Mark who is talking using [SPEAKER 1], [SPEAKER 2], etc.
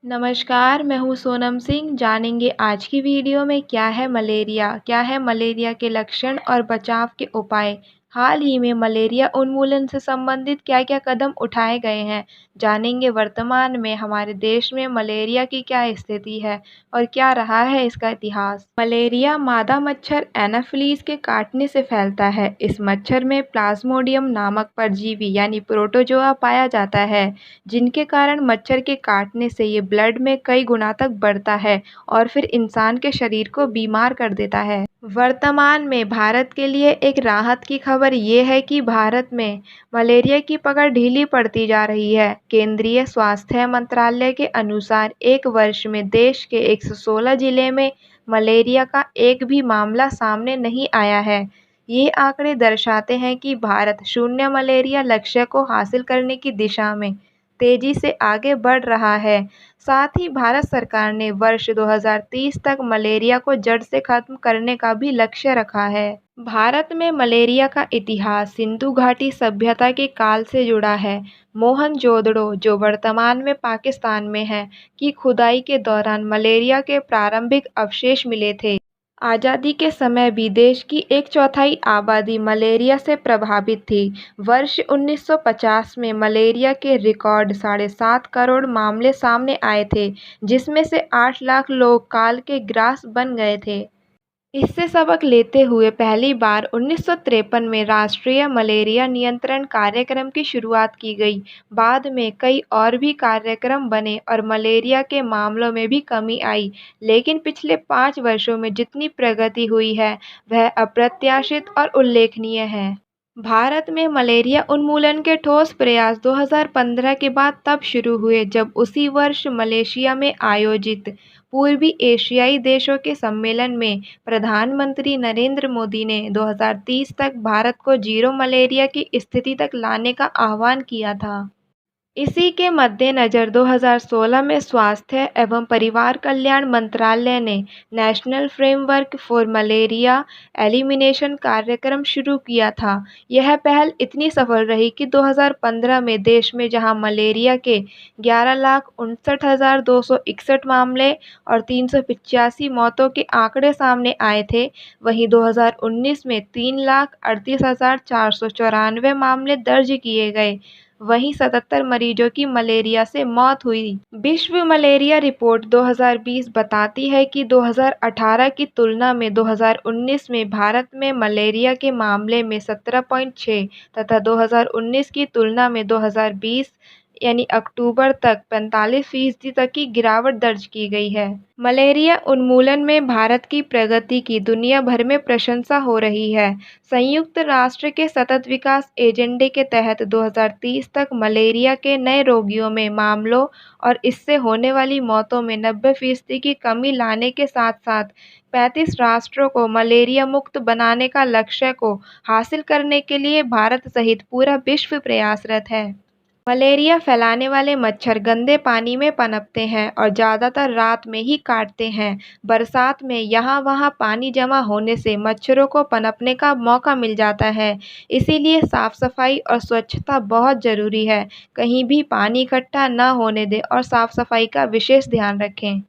[SPEAKER 1] नमस्कार, मैं हूँ सोनम सिंह। जानेंगे आज की वीडियो में क्या है मलेरिया के लक्षण और बचाव के उपाय। हाल ही में मलेरिया उन्मूलन से संबंधित क्या-क्या कदम उठाए गए हैं। जानेंगे वर्तमान में हमारे देश में मलेरिया की क्या स्थिति है और क्या रहा है इसका इतिहास। मलेरिया मादा मच्छर एनाफिलीज के काटने से फैलता है। इस मच्छर में प्लाज्मोडियम नामक परजीवी यानी प्रोटोजोआ पाया जाता है, जिनके कारण मच्छर के काटने से ये ब्लड में कई गुना तक बढ़ता है और फिर इंसान के शरीर को बीमार कर देता है। वर्तमान में भारत के लिए एक राहत की खबर ये है कि भारत में मलेरिया की पकड़ ढीली पड़ती जा रही है। केंद्रीय स्वास्थ्य मंत्रालय के अनुसार एक वर्ष में देश के 116 जिले में मलेरिया का एक भी मामला सामने नहीं आया है। ये आंकड़े दर्शाते हैं कि भारत शून्य मलेरिया लक्ष्य को हासिल करने की दिशा में तेजी से आगे बढ़ रहा है। साथ ही भारत सरकार ने वर्ष 2030 तक मलेरिया को जड़ से खत्म करने का भी लक्ष्य रखा है। भारत में मलेरिया का इतिहास सिंधु घाटी सभ्यता के काल से जुड़ा है। मोहनजोदड़ो, जो वर्तमान में पाकिस्तान में है, की खुदाई के दौरान मलेरिया के प्रारंभिक अवशेष मिले थे। आज़ादी के समय भी देश की एक चौथाई आबादी मलेरिया से प्रभावित थी। वर्ष 1950 में मलेरिया के रिकॉर्ड 7.5 करोड़ मामले सामने आए थे, जिसमें से 8 लाख लोग काल के ग्रास बन गए थे। इससे सबक लेते हुए पहली बार 1953 में राष्ट्रीय मलेरिया नियंत्रण कार्यक्रम की शुरुआत की गई। बाद में कई और भी कार्यक्रम बने और मलेरिया के मामलों में भी कमी आई, लेकिन पिछले 5 वर्षों में जितनी प्रगति हुई है वह अप्रत्याशित और उल्लेखनीय है। भारत में मलेरिया उन्मूलन के ठोस प्रयास 2015 के बाद तब शुरू हुए जब उसी वर्ष मलेशिया में आयोजित पूर्वी एशियाई देशों के सम्मेलन में प्रधानमंत्री नरेंद्र मोदी ने 2030 तक भारत को जीरो मलेरिया की स्थिति तक लाने का आह्वान किया था। इसी के मद्देनज़र 2016 में स्वास्थ्य एवं परिवार कल्याण मंत्रालय ने national framework for malaria elimination कार्यक्रम शुरू किया था। यह पहल इतनी सफल रही कि 2015 में देश में जहां मलेरिया के 11,59,261 मामले और 385 मौतों के आंकड़े सामने आए थे, वहीं 2019 में 3,38,494 मामले दर्ज किए गए। वहीं 77 मरीजों की मलेरिया से मौत हुई। विश्व मलेरिया रिपोर्ट 2020 बताती है कि 2018 की तुलना में 2019 में भारत में मलेरिया के मामले में 17.6 तथा 2019 की तुलना में 2020 यानी अक्टूबर तक 45% तक की गिरावट दर्ज की गई है। मलेरिया उन्मूलन में भारत की प्रगति की दुनिया भर में प्रशंसा हो रही है। संयुक्त राष्ट्र के सतत विकास एजेंडे के तहत 2030 तक मलेरिया के नए रोगियों में मामलों और इससे होने वाली मौतों में 90% की कमी लाने के साथ-साथ 35 राष्ट्रों को मलेरिया मुक्त बनाने का लक्ष्य को हासिल करने के लिए भारत सहित पूरा विश्व प्रयासरत है। मलेरिया फैलाने वाले मच्छर गंदे पानी में पनपते हैं और ज़्यादातर रात में ही काटते हैं। बरसात में यहाँ-वहाँ पानी जमा होने से मच्छरों को पनपने का मौका मिल जाता है। इसीलिए साफ-सफाई और स्वच्छता बहुत ज़रूरी है। कहीं भी पानी इकट्ठा न होने दें और साफ-सफाई का विशेष ध्यान रखें।